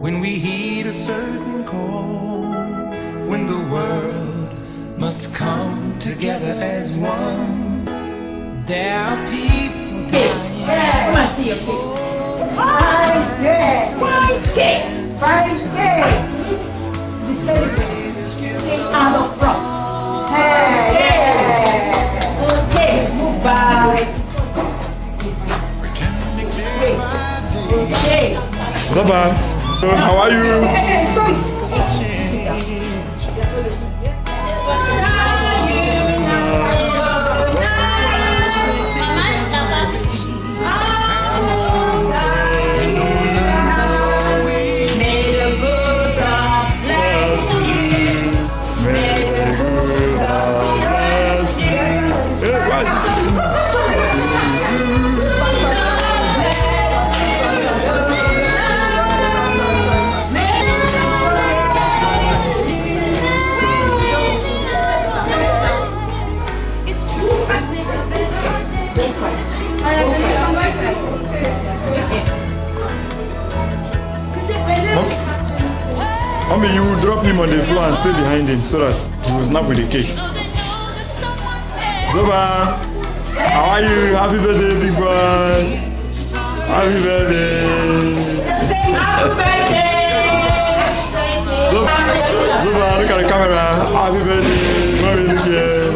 When we heed a certain call, when the world must come together as one, there are people dying. Come and see your pig. 5K. 5K. The celebrate. Stay out of front. Hey. Okay, move back. Okay. Zaba, how are you? Mommy, you will drop him on the floor and stay behind him so that he will snap with the cake. Zoba, how are you? Happy birthday, big boy. Happy birthday. Happy birthday. Zoba, look at the camera. Happy birthday. Mommy, look here.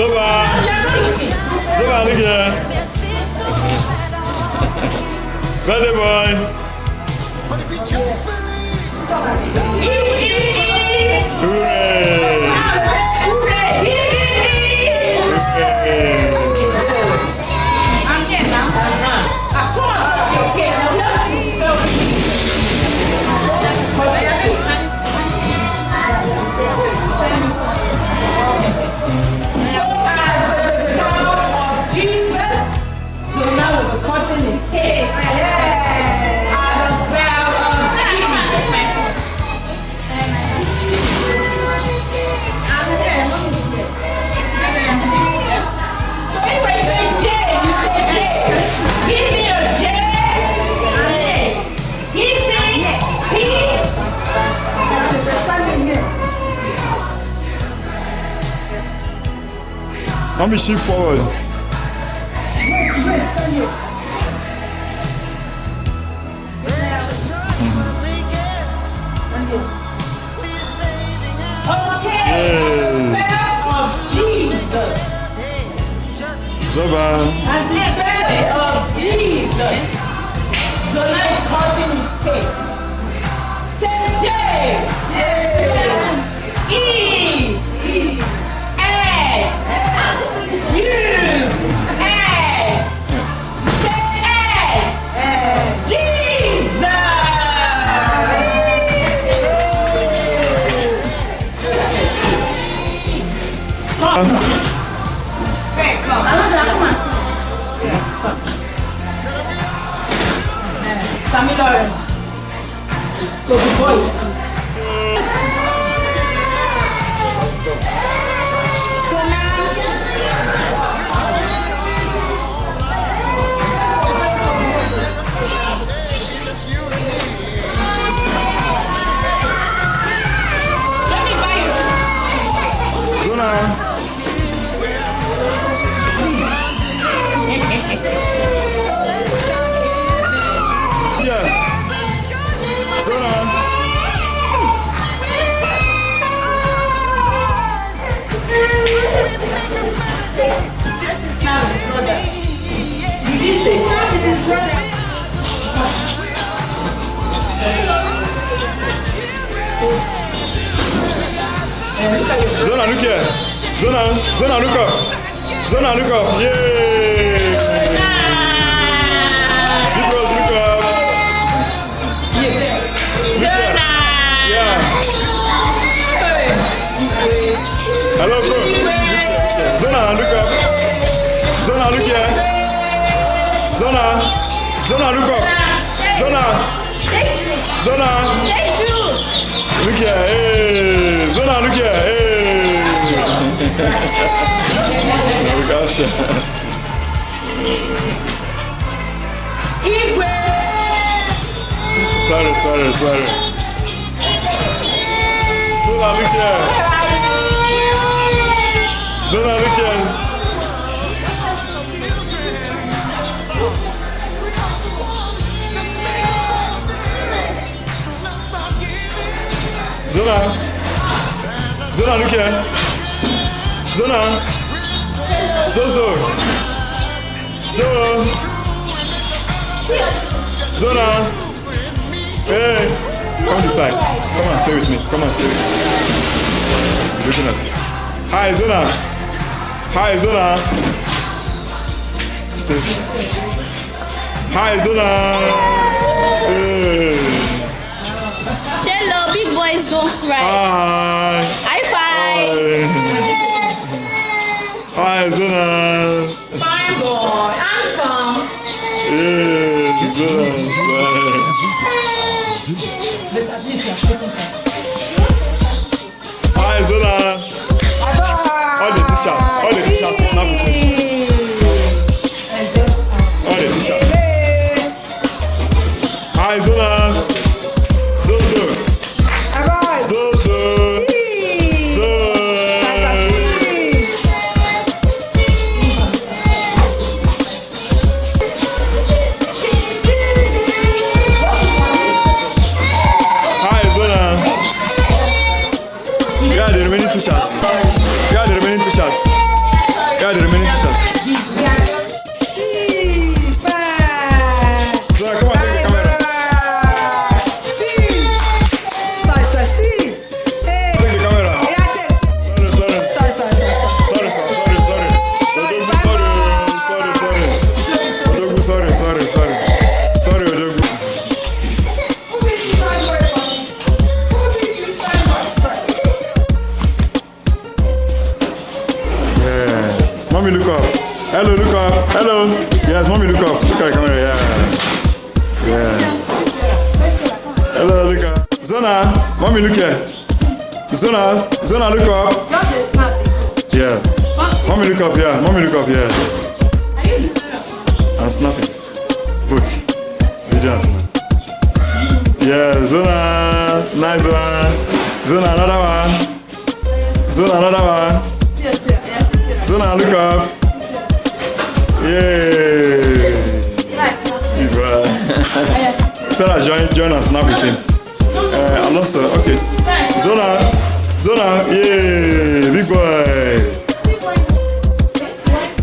Zoba, look here. Birthday boy. Hooray! Let me shift forward. Zoba. As the birthday of Jesus. So now he's cutting his cake. Say J. E. S. U. S. Say S. Jesus. Sammy Lauren. So the voice. Zona. Yeah. Zona. Zona, look here. Zona, look up. Zona, look up. Yay! Big girls, look up. Zona. Yeah. Hello, bro. Zona, look up. Zona, look here. Zona, look up. Zona. Look here. Hey. Zona, look here. Hey. Oh gosh. Sorry. Zona, look here. Zona, look here. Zona, look here. Zona, Zona, hey, come this side. Come and stay with me. I'm looking at you. Hi, Zona. Stay with me. Hi, Zona. Hey. Hello, big boys don't cry. Hi. High five. Hi, Zona. Fine boy. Handsome. Yeah, Zona. Hi, Zona. All the t-shirts is not between. All the t-shirts. Hi, Zona. Zozo. Yeah, the remaining t-shirts. So come on, take the camera. Take the camera. Sorry, Odogu. Yes, mommy look up. Hello, look up. Hello. Yes, mommy look up. Look at the camera. Yeah. Hello, look up. Zona, mommy look here. Zona, look up. Yeah. Mommy look up. Yeah. Yes. I'm snapping. Put video and snap. Yeah, Zona, nice one. Zona, another one. Zona, look up. Yeah. Sarah, join and snap with him. Alonso, okay. Zona, yeah, big boy.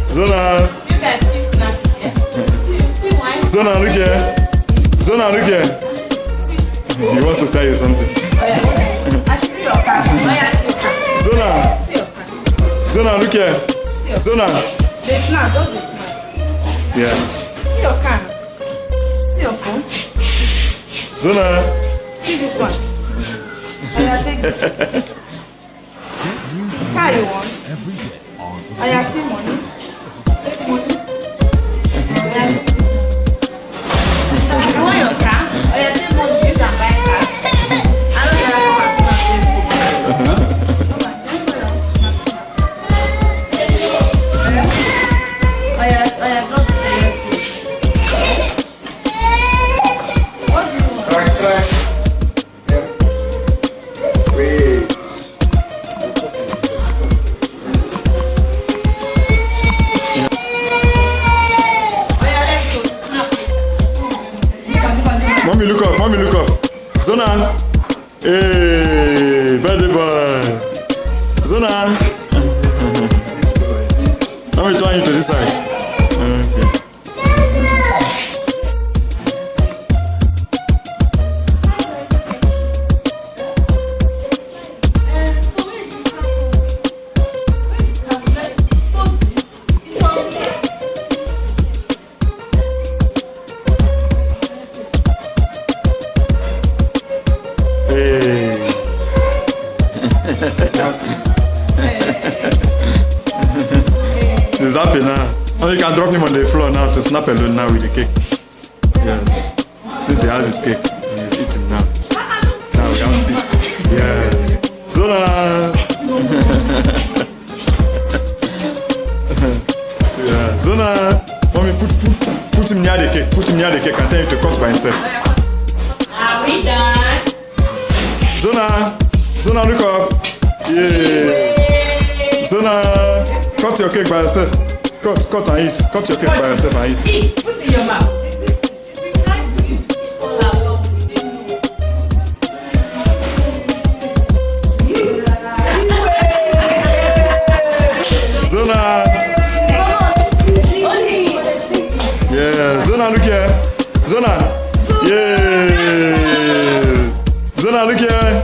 Zona, look here. He wants to tell you something. Zona, look here. Zona. Yes. See your can. See your phone. Zona. See this one. I take this. Car you want? I take money. Take money. You want your car? I take money. You can buy a car. I don't know how to Mommy look up. Zona. Hey, bad boy. Zona. Let me turn you to this side. Okay. Hey. He's happy now. Now you can drop him on the floor now to snap alone now with the cake. Yes. Since he has his cake, he's eating now. Now we have peace. Yes. Zona. Yeah. Zona. Mommy, put him near the cake. Put him near the cake and tell him to cut by himself. Are we done? Zona, look up. Yeah. Zona, cut your cake by yourself. Cut and eat. Cut your cake by yourself and eat. Eat. Put it in your mouth. Zona. Yeah, Zona, look here. Zona. Yeah. Zona, look here.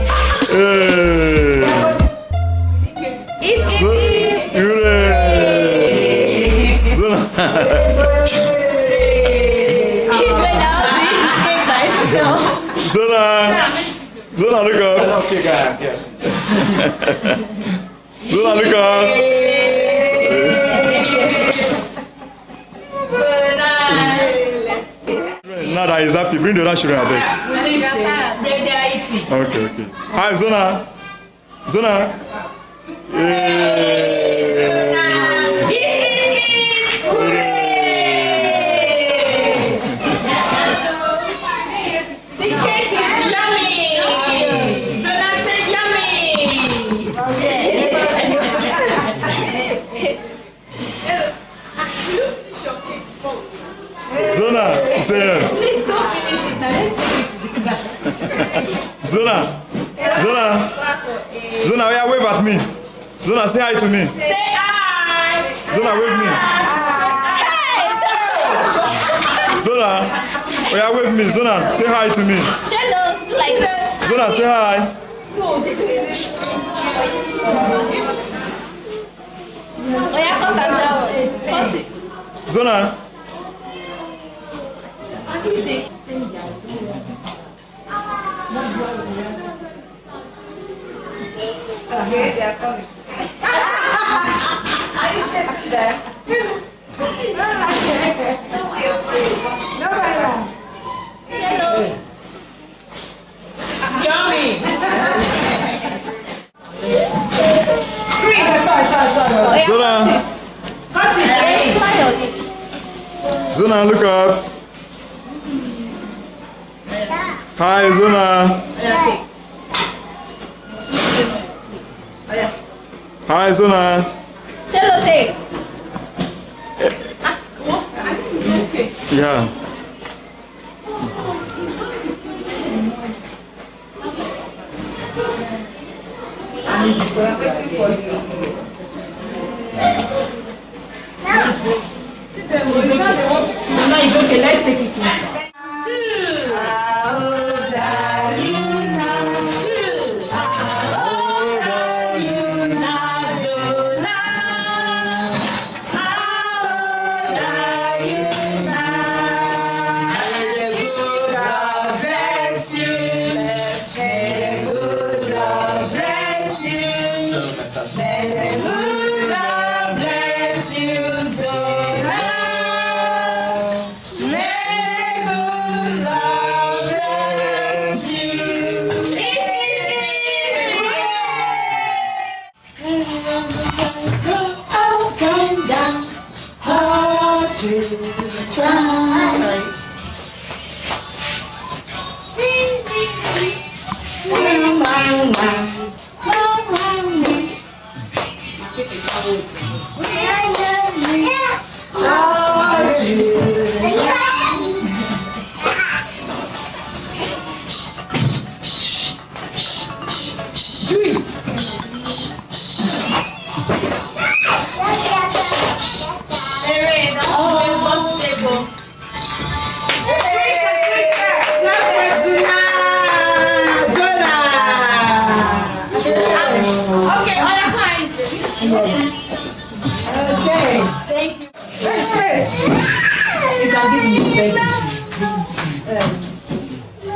Yeah. Zona. Zona, look up. Okay, guys. Yes. Zona, look up. Now that he's happy, bring the other children, I beg. They are eating. Okay. Hi, Zona. The cake is yummy. Zona said yummy. Zona, say yes. Please don't finish it. Now let's take it to the back. Zona, yeah, wave at me. Zona, say hi to me. Say hi. Zona, wave me. Zona, yeah, wave me. Zona, say hi to me. Zona, say hi. Zona. Okay, they are coming. Are you chasing them? Yummy. Zona, Cut it. Zona, look up. Hi, Zona. Hi, Zona. Yeah. No, it's okay. Let's take it inside.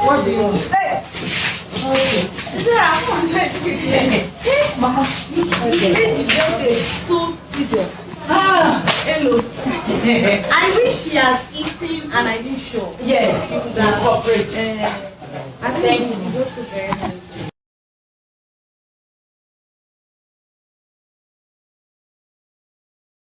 What do you want? Stay. Okay. I wish he has eaten and I didn't show. Yes, you could cooperate. I think it's also very nice.